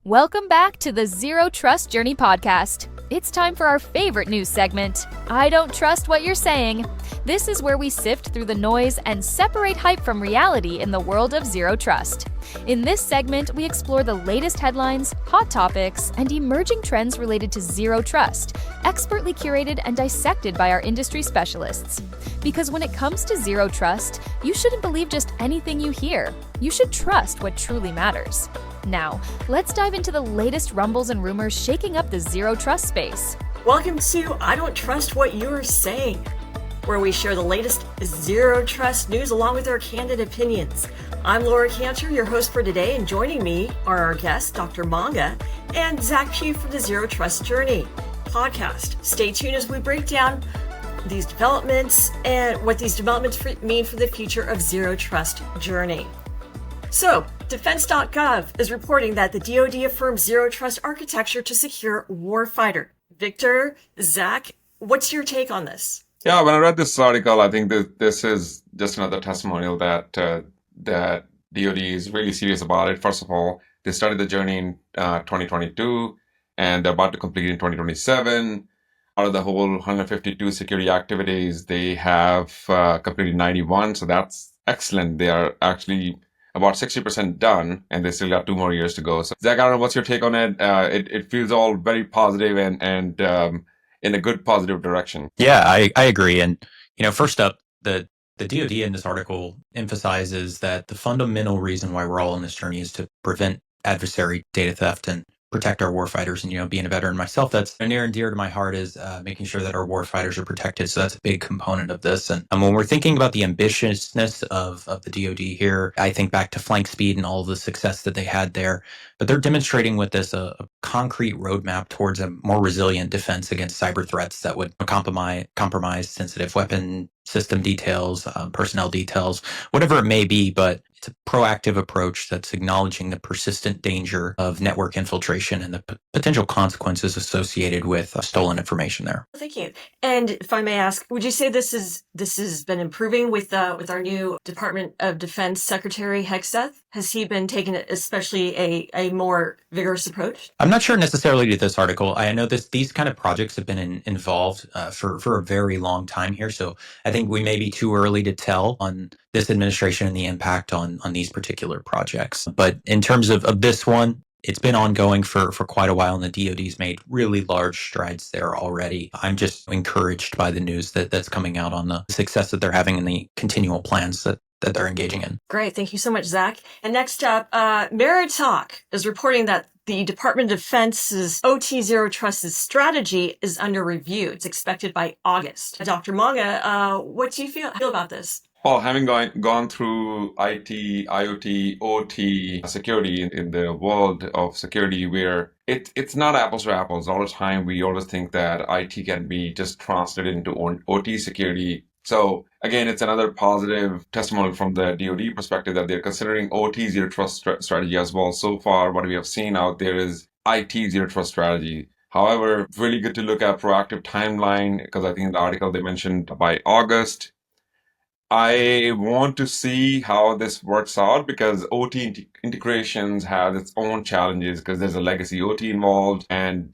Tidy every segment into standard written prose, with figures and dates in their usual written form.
Welcome back to the Zero Trust Journey podcast. It's time for our favorite news segment, I Don't Trust What You're Saying. This is where we sift through the noise and separate hype from reality in the world of zero trust. In this segment, we explore the latest headlines, hot topics, and emerging trends related to zero trust, expertly curated and dissected by our industry specialists. Because when it comes to zero trust, you shouldn't believe just anything you hear. You should trust what truly matters. Now, let's dive into the latest rumbles and rumors shaking up the zero trust space. Welcome to I Don't Trust What You're Saying, where we share the latest zero trust news along with our candid opinions. I'm Laura Cantor, your host for today, and joining me are our guests, Dr. Manga and Zach Pugh from the Zero Trust Journey podcast. Stay tuned as we break down these developments and what these developments mean for the future of Zero Trust Journey. So, Defense.gov is reporting that the DoD affirms zero trust architecture to secure warfighter. Victor, Zach, what's your take on this? Yeah, when I read this article, I think that this is just another testimonial that that DoD is really serious about it. First of all, they started the journey in 2022, and they're about to complete in 2027. Out of the whole 152 security activities, they have completed 91, so that's excellent. They are actually about 60% done, and they still got 2 more years to go. So, Zach, I don't know, what's your take on it? It feels all very positive and in a good positive direction. Yeah, I agree. And, first up, the DoD in this article emphasizes that the fundamental reason why we're all on this journey is to prevent adversary data theft and protect our warfighters. And, being a veteran myself, that's near and dear to my heart is making sure that our warfighters are protected. So that's a big component of this. And when we're thinking about the ambitiousness of the DoD here, I think back to Flank Speed and all the success that they had there. But they're demonstrating with this a concrete roadmap towards a more resilient defense against cyber threats that would compromise sensitive weapon system details, personnel details, whatever it may be. But it's a proactive approach that's acknowledging the persistent danger of network infiltration and the potential consequences associated with stolen information there. Thank you. And if I may ask, would you say this has been improving with our new Department of Defense Secretary Hegseth? Has he been taking especially a more vigorous approach? I'm not sure necessarily to this article. I know these kind of projects have been involved for a very long time here. So I think we may be too early to tell on this administration and the impact on these particular projects. But in terms of this one, it's been ongoing for quite a while, and the DoD's made really large strides there already. I'm just encouraged by the news that's coming out on the success that they're having and the continual plans that they're engaging in. Great. Thank you so much, Zach. And next up, Meritalk is reporting that the Department of Defense's OT Zero Trust strategy is under review. It's expected by August. Dr. Manga, what do you feel about this? Well, having gone through IT, IoT, OT security in the world of security, where it's not apples to apples. All the time, we always think that IT can be just translated into OT security. So again, it's another positive testimonial from the DoD perspective that they're considering OT zero trust strategy as well. So far, what we have seen out there is IT zero trust strategy. However, really good to look at proactive timeline, because I think in the article they mentioned by August. I want to see how this works out, because OT integrations have its own challenges, because there's a legacy OT involved, and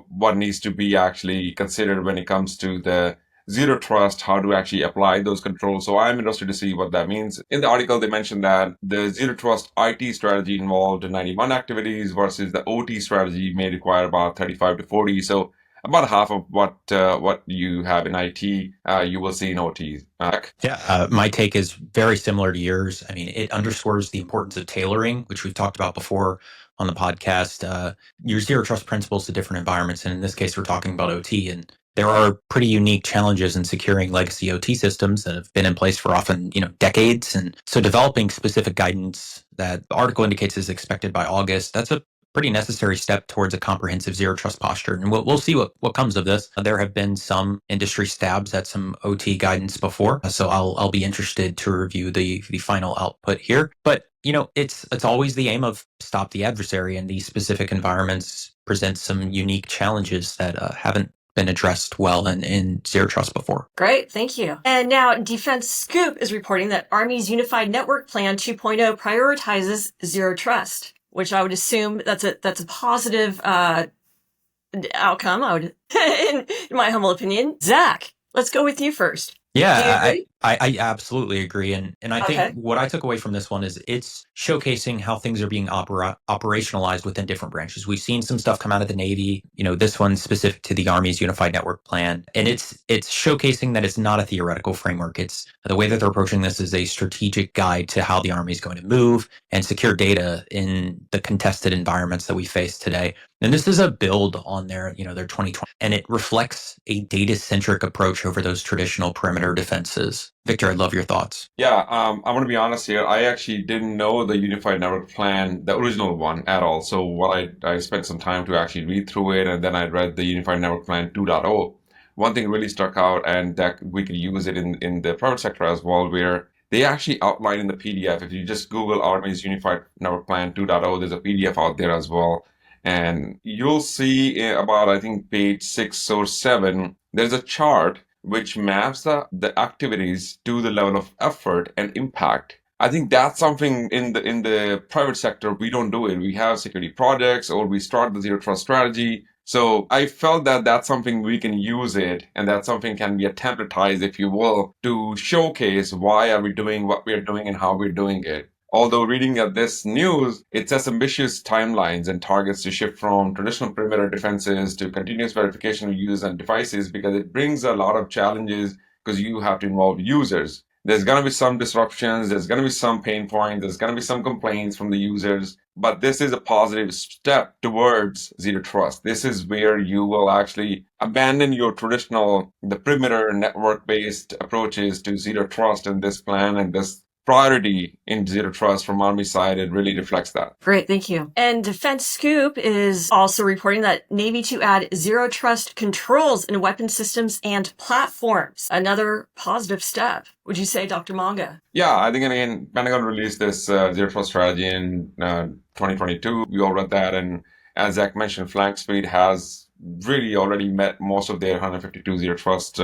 what needs to be actually considered when it comes to the zero trust, how to actually apply those controls. So I'm interested to see what that means. In the article, they mentioned that the zero trust IT strategy involved 91 activities versus the OT strategy may require about 35 to 40. So about half of what you have in IT, you will see in OT. My take is very similar to yours. I mean, it underscores the importance of tailoring, which we've talked about before on the podcast. Your zero trust principles to different environments, and in this case, we're talking about OT. And there are pretty unique challenges in securing legacy OT systems that have been in place for often, decades. And so developing specific guidance that the article indicates is expected by August, that's a pretty necessary step towards a comprehensive zero trust posture. And we'll see what comes of this. There have been some industry stabs at some OT guidance before, so I'll be interested to review the final output here. But it's always the aim of stop the adversary, and these specific environments present some unique challenges that haven't been addressed well in zero trust before. Great, thank you. And now Defense Scoop is reporting that Army's Unified Network Plan 2.0 prioritizes zero trust. which I would assume that's a positive outcome. I would, in my humble opinion. Zach, let's go with you first. Do you Yeah, agree? I absolutely agree. And I think Okay. what I took away from this one is it's showcasing how things are being operationalized within different branches. We've seen some stuff come out of the Navy, this one's specific to the Army's Unified Network Plan. And it's showcasing that it's not a theoretical framework. It's the way that they're approaching this is a strategic guide to how the Army is going to move and secure data in the contested environments that we face today. And this is a build on their 2020, and it reflects a data-centric approach over those traditional perimeter defenses. Victor, I'd love your thoughts. Yeah, I'm going to be honest here. I actually didn't know the Unified Network Plan, the original one, at all. So I spent some time to actually read through it, and then I read the Unified Network Plan 2.0. One thing really stuck out, and that we could use it in the private sector as well, where they actually outline in the PDF. If you just Google Army's Unified Network Plan 2.0, there's a PDF out there as well. And you'll see about, I think, page 6 or 7, there's a chart which maps the activities to the level of effort and impact. I think that's something in the private sector, we don't do it. We have security projects or we start the zero trust strategy. So I felt that that's something we can use it, and that something can be a templatized, if you will, to showcase why are we doing what we're doing and how we're doing it. Although reading this news, it sets ambitious timelines and targets to shift from traditional perimeter defenses to continuous verification of users and devices, because it brings a lot of challenges because you have to involve users. There's going to be some disruptions, there's going to be some pain points, there's going to be some complaints from the users, but this is a positive step towards zero trust. This is where you will actually abandon your the perimeter network-based approaches to zero trust in this plan, and this priority in zero trust from Army side, it really reflects that. Great, thank you. And Defense Scoop is also reporting that Navy to add zero trust controls in weapon systems and platforms. Another positive step. Would you say, Dr. Manga? Yeah, I think again, Pentagon released this zero trust strategy in 2022. We all read that, and as Zach mentioned, Flank Speed has really already met most of their 152 zero trust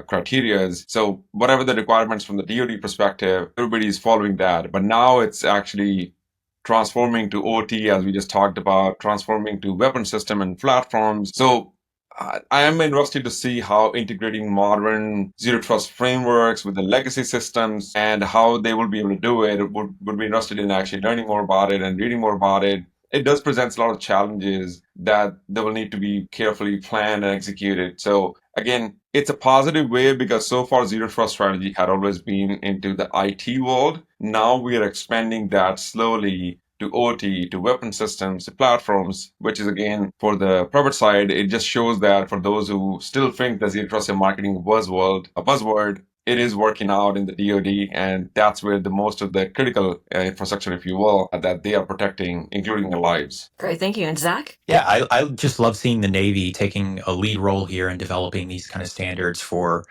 criteria. So whatever the requirements from the DoD perspective, everybody's following that. But now it's actually transforming to OT, as we just talked about, transforming to weapon system and platforms. So I am interested to see how integrating modern zero trust frameworks with the legacy systems and how they will be able to do it. Would be interested in actually learning more about it and reading more about it. It does present a lot of challenges that they will need to be carefully planned and executed. So again, it's a positive way, because so far zero trust strategy had always been into the IT world. Now we are expanding that slowly to OT, to weapon systems, to platforms, which is again, for the private side, it just shows that for those who still think that zero trust and marketing was a buzzword, it is working out in the DoD, and that's where the most of the critical infrastructure, if you will, that they are protecting, including their lives. Great, thank you. And Zach? Yeah, I just love seeing the Navy taking a lead role here in developing these kind of standards for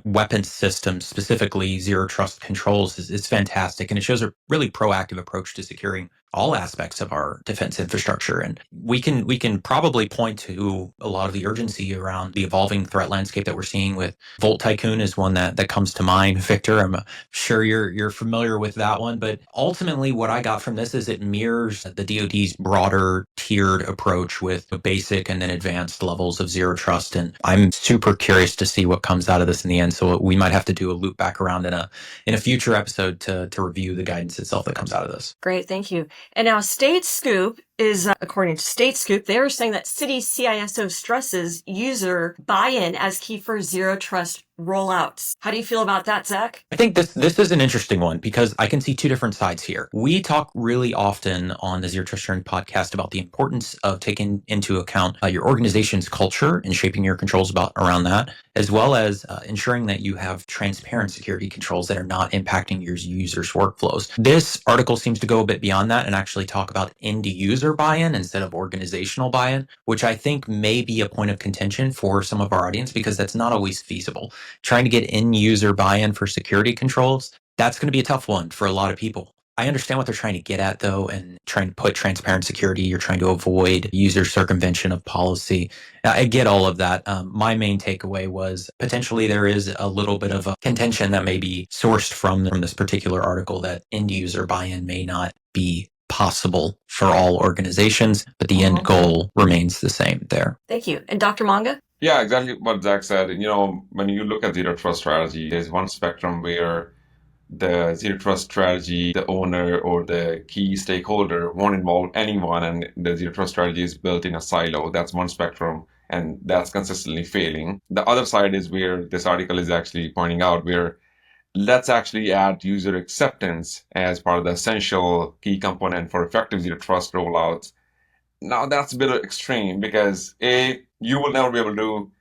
weapons systems, specifically zero trust controls. Is fantastic, and it shows a really proactive approach to securing all aspects of our defense infrastructure. And we can probably point to a lot of the urgency around the evolving threat landscape that we're seeing with Volt Tycoon is one that comes to mind. Victor, I'm sure you're familiar with that one. But ultimately, what I got from this is it mirrors the DoD's broader tiered approach with basic and then advanced levels of zero trust. And I'm super curious to see what comes out of this in the end. So we might have to do a loop back around in a future episode to review the guidance itself that comes out of this. Great, thank you. And now State Scoop is, according to State Scoop, they are saying that city CISO stresses user buy-in as key for zero trust rollouts. How do you feel about that, Zach? I think this is an interesting one, because I can see two different sides here. We talk really often on the Zero Trust Journey podcast about the importance of taking into account your organization's culture and shaping your controls around that, as well as ensuring that you have transparent security controls that are not impacting your users' workflows. This article seems to go a bit beyond that and actually talk about end user buy-in instead of organizational buy-in, which I think may be a point of contention for some of our audience, because that's not always feasible. Trying to get end user buy-in for security controls, that's going to be a tough one for a lot of people. I understand what they're trying to get at, though, and trying to put transparent security. You're trying to avoid user circumvention of policy. I get all of that. My main takeaway was potentially there is a little bit of a contention that may be sourced from this particular article that end user buy-in may not be possible for all organizations, but the end goal remains the same there. Thank you. And Dr. Manga? Yeah, exactly what Zach said. When you look at zero trust strategy, there's one spectrum where the zero trust strategy, the owner or the key stakeholder won't involve anyone, and the zero trust strategy is built in a silo. That's one spectrum, and that's consistently failing. The other side is where this article is actually pointing out, where let's actually add user acceptance as part of the essential key component for effective zero trust rollouts. Now that's a bit extreme because you will never be able to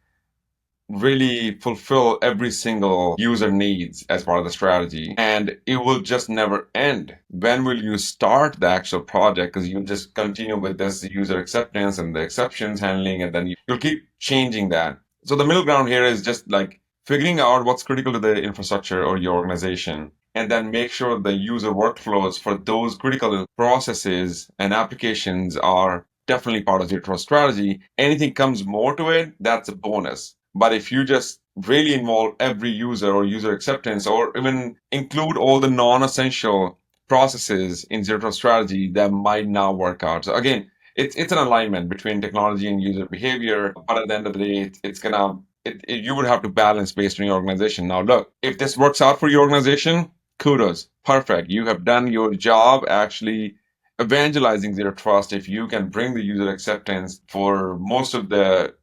really fulfill every single user needs as part of the strategy, and it will just never end. When will you start the actual project? Because you'll just continue with this user acceptance and the exceptions handling, and then you'll keep changing that. So the middle ground here is just like figuring out what's critical to the infrastructure or your organization, and then make sure the user workflows for those critical processes and applications are definitely part of your trust strategy. Anything comes more to it, that's a bonus. But if you just really involve every user or user acceptance, or even include all the non-essential processes in zero trust strategy, that might not work out. So again, it's an alignment between technology and user behavior. But at the end of the day, you would have to balance based on your organization. Now, look, if this works out for your organization, kudos, perfect. You have done your job actually evangelizing zero trust. If you can bring the user acceptance for most of the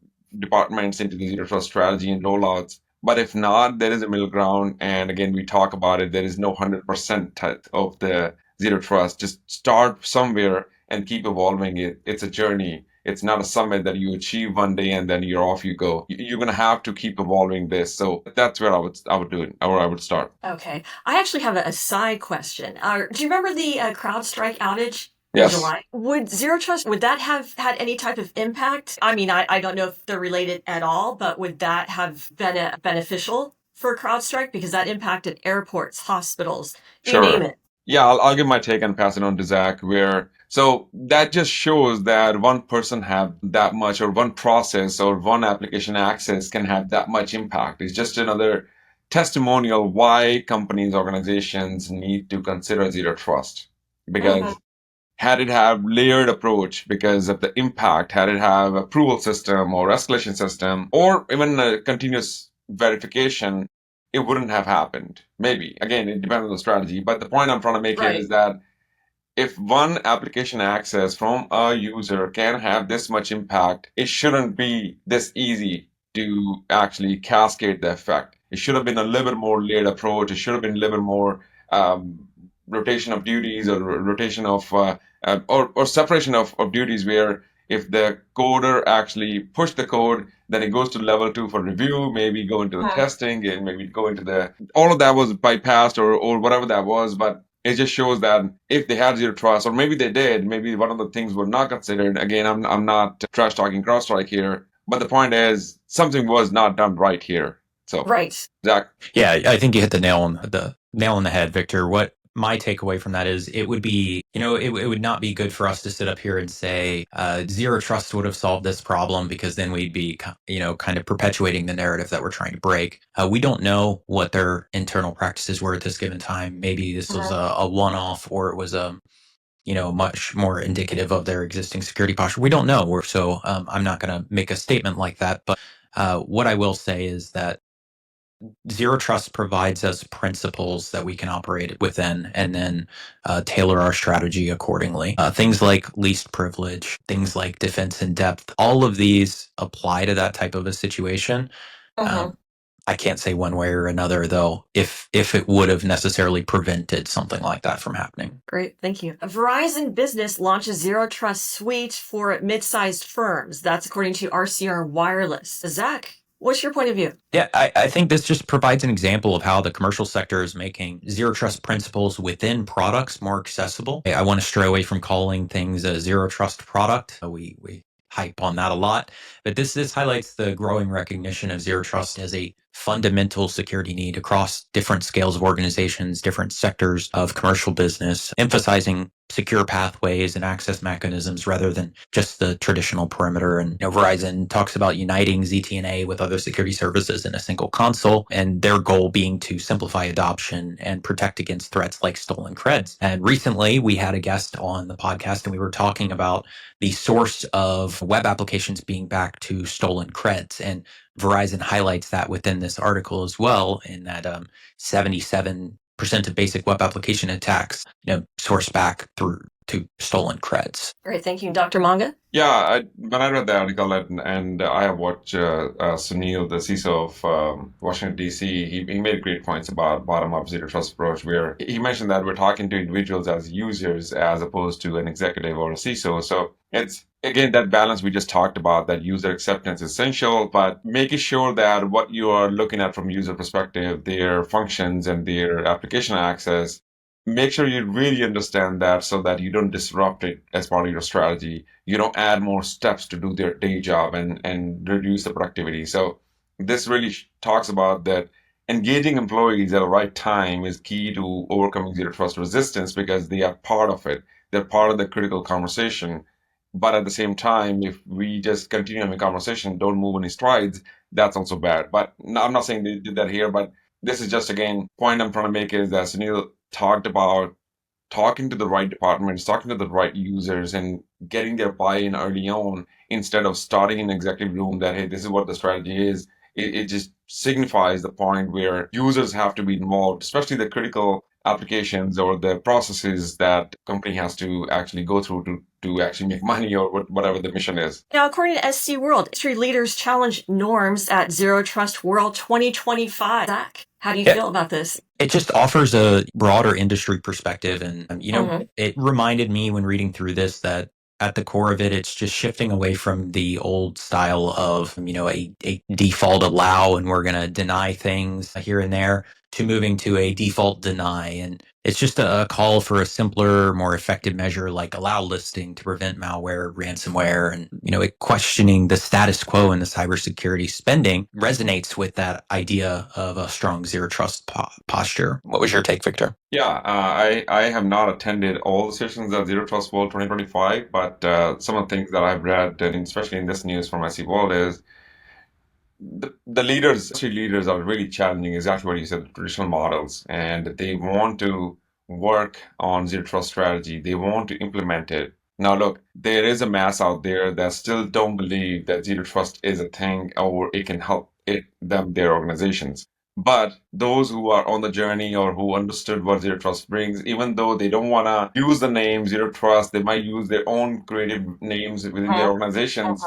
departments into the zero trust strategy and rollouts. But if not, there is a middle ground. And again, we talk about it. There is no 100% of the zero trust. Just start somewhere and keep evolving it. It's a journey. It's not a summit that you achieve one day and then you're off you go. You're going to have to keep evolving this. So that's where I would do it, or I would start. Okay. I actually have a side question. Do you remember the CrowdStrike outage? Yes. July. Would zero trust, would that have had any type of impact? I mean, I don't know if they're related at all, but would that have been beneficial for CrowdStrike? Because that impacted airports, hospitals, you name it. Yeah, I'll give my take and pass it on to Zach. So that just shows that one person have that much, or one process or one application access can have that much impact. It's just another testimonial why companies, organizations need to consider zero trust. Because had it have layered approach because of the impact, had it have approval system or escalation system, or even a continuous verification, it wouldn't have happened. Maybe. Again, it depends on the strategy. But the point I'm trying to make here is that if one application access from a user can have this much impact, it shouldn't be this easy to actually cascade the effect. It should have been a little bit more layered approach. It should have been a little bit more rotation of duties, or rotation of or separation of duties, where if the coder actually pushed the code, then it goes to level 2 for review, maybe go into the testing, and maybe go into all of that was bypassed, or whatever that was. But it just shows that if they had zero trust, or maybe they did, maybe one of the things were not considered. Again, I'm not trash talking CrowdStrike here, but the point is something was not done right here. So Zach. Yeah, I think you hit the nail on the head, Victor. What my takeaway from that is, it would be, it would not be good for us to sit up here and say zero trust would have solved this problem, because then we'd be, kind of perpetuating the narrative that we're trying to break. We don't know what their internal practices were at this given time. Maybe this was a one-off, or it was much more indicative of their existing security posture. We don't know. So I'm not going to make a statement like that. But what I will say is that zero trust provides us principles that we can operate within, and then tailor our strategy accordingly. Things like least privilege, things like defense in depth, all of these apply to that type of a situation. I can't say one way or another, though, if it would have necessarily prevented something like that from happening. Great, thank you. Verizon Business launches Zero Trust Suite for mid-sized firms. That's according to RCR Wireless. Zach, what's your point of view? Yeah, I think this just provides an example of how the commercial sector is making zero trust principles within products more accessible. I want to stray away from calling things a zero trust product. We hype on that a lot, but this highlights the growing recognition of zero trust as a fundamental security need across different scales of organizations, different sectors of commercial business, emphasizing secure pathways and access mechanisms rather than just the traditional perimeter. And Verizon talks about uniting ZTNA with other security services in a single console, and their goal being to simplify adoption and protect against threats like stolen creds. And recently we had a guest on the podcast and we were talking about the source of web applications being back to stolen creds. And Verizon highlights that within this article as well, in that 77% of basic web application attacks, source back through to stolen creds. Great, thank you. Dr. Manga? Yeah, when I read the article, and I have watched Sunil, the CISO of Washington, D.C., he made great points about bottom-up zero trust approach, where he mentioned that we're talking to individuals as users as opposed to an executive or a CISO. So it's, again, that balance we just talked about, that user acceptance is essential, but making sure that what you are looking at from user perspective, their functions and their application access, make sure you really understand that so that you don't disrupt it as part of your strategy. You don't add more steps to do their day job and reduce the productivity. So this really talks about that engaging employees at the right time is key to overcoming zero trust resistance, because they are part of it. They're part of the critical conversation. But at the same time, if we just continue having a conversation, don't move any strides, that's also bad. But I'm not saying they did that here, but this is just, again, point I'm trying to make is that Sunil talked about talking to the right departments, talking to the right users, and getting their buy-in early on instead of starting in an executive room that, hey, this is what the strategy is. It just signifies the point where users have to be involved, especially the critical applications or the processes that company has to actually go through to actually make money or whatever the mission is. Now, according to SC World, industry leaders challenge norms at Zero Trust World 2025. Zach, how do you feel about this? It just offers a broader industry perspective. And, it reminded me when reading through this that at the core of it, it's just shifting away from the old style of, a default allow and we're going to deny things here and there, to moving to a default deny. And it's just a call for a simpler, more effective measure like allow listing to prevent malware, ransomware, and, it questioning the status quo in the cybersecurity spending resonates with that idea of a strong zero trust posture. What was your take, Victor? Yeah, I have not attended all the sessions at Zero Trust World 2025, but some of the things that I've read, and especially in this news from SC World, is the leaders, industry leaders, are really challenging exactly what you said, the traditional models, and they want to work on zero trust strategy. They want to implement it. Now, look, there is a mass out there that still don't believe that zero trust is a thing or it can help their organizations. But those who are on the journey or who understood what zero trust brings, even though they don't want to use the name zero trust, they might use their own creative names within their organizations.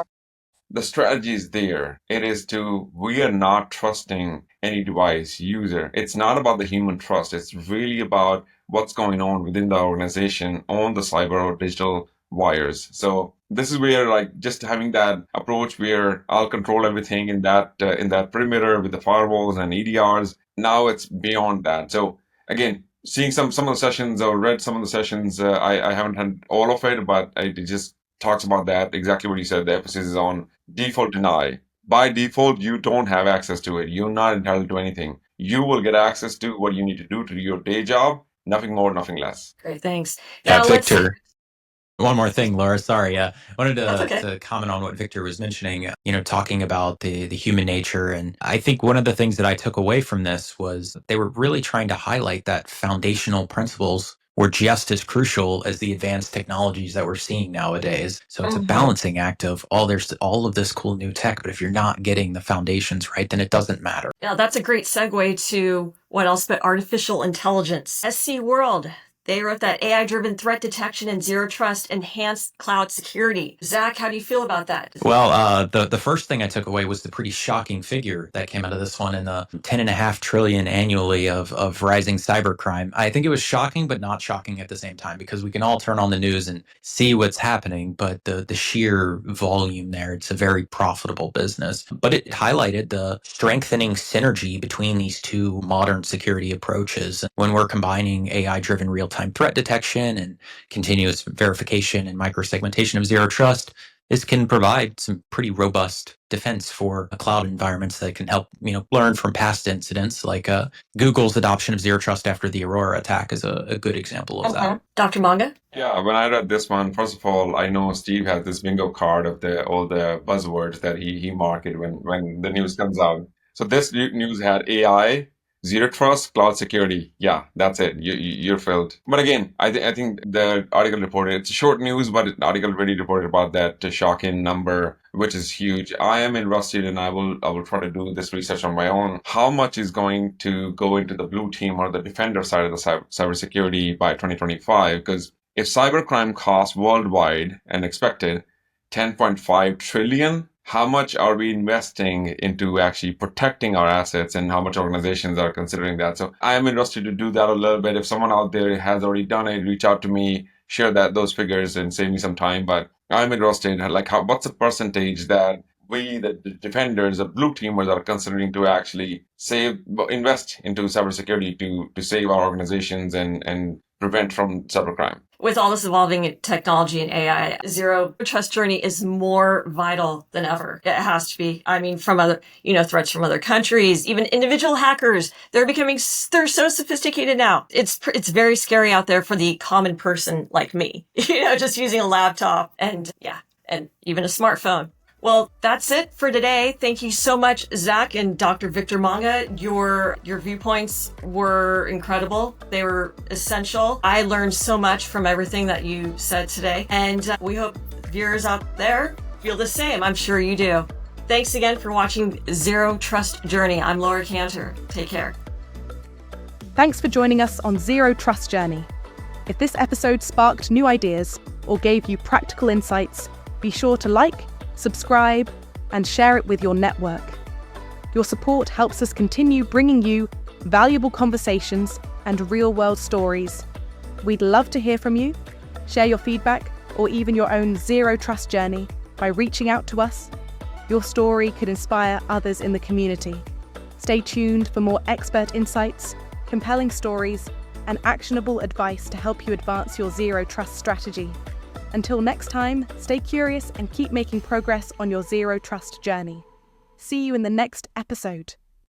The strategy is there. It is we are not trusting any device user. It's not about the human trust. It's really about what's going on within the organization on the cyber or digital wires. So this is where, just having that approach where I'll control everything in that perimeter with the firewalls and EDRs. Now it's beyond that. So again, seeing some of the sessions or read some of the sessions, I haven't had all of it, but it just talks about that, exactly what you said. The emphasis is on default deny. By default, you don't have access to it. You're not entitled to anything. You will get access to what you need to do your day job, nothing more, nothing less. Great, thanks. Yeah, Victor. One more thing, Laura. Sorry. I wanted okay. to comment on what Victor was mentioning, talking about the human nature. And I think one of the things that I took away from this was they were really trying to highlight that foundational principles were just as crucial as the advanced technologies that we're seeing nowadays. So it's a balancing act of there's all of this cool new tech, but if you're not getting the foundations right, then it doesn't matter. Yeah, that's a great segue to what else but artificial intelligence. SC World, they wrote that AI-driven threat detection and zero trust enhanced cloud security. Zach, how do you feel about that? Well, the first thing I took away was the pretty shocking figure that came out of this one, in the $10.5 trillion annually of rising cybercrime. I think it was shocking, but not shocking at the same time, because we can all turn on the news and see what's happening, but the sheer volume there, it's a very profitable business. But it highlighted the strengthening synergy between these two modern security approaches when we're combining AI-driven real-time threat detection and continuous verification and microsegmentation of zero trust. is can provide some pretty robust defense for cloud environments that can help, learn from past incidents. Like Google's adoption of zero trust after the Aurora attack is a good example of that. Dr. Manga? Yeah, when I read this one, first of all, I know Steve has this bingo card of all the buzzwords that he marked when the news comes out. So this news had AI, zero trust, cloud security. Yeah, that's it. You're filled. But again, I think the article reported, it's short news, but the article really reported about that shocking number, which is huge. I am interested, and I will try to do this research on my own. How much is going to go into the blue team or the defender side of the cybersecurity by 2025? Because if cybercrime costs worldwide and expected 10.5 trillion, how much are we investing into actually protecting our assets, and how much organizations are considering that? So I am interested to do that a little bit. If someone out there has already done it, reach out to me, share those figures and save me some time. But I'm interested, like what's the percentage that we, the defenders, the blue teamers, are considering to actually invest into cybersecurity to save our organizations and prevent from cybercrime? With all this evolving technology and AI, zero trust journey is more vital than ever. It has to be. I mean, from other, threats from other countries, even individual hackers, they're so sophisticated now. It's very scary out there for the common person like me, just using a laptop and even a smartphone. Well, that's it for today. Thank you so much, Zach and Dr. Victor Manga. Your viewpoints were incredible. They were essential. I learned so much from everything that you said today. And we hope viewers out there feel the same. I'm sure you do. Thanks again for watching Zero Trust Journey. I'm Laura Cantor. Take care. Thanks for joining us on Zero Trust Journey. If this episode sparked new ideas or gave you practical insights, be sure to like, subscribe, and share it with your network. Your support helps us continue bringing you valuable conversations and real-world stories. We'd love to hear from you. Share your feedback or even your own zero trust journey by reaching out to us. Your story could inspire others in the community. Stay tuned for more expert insights, compelling stories, and actionable advice to help you advance your zero trust strategy. Until next time, stay curious and keep making progress on your zero trust journey. See you in the next episode.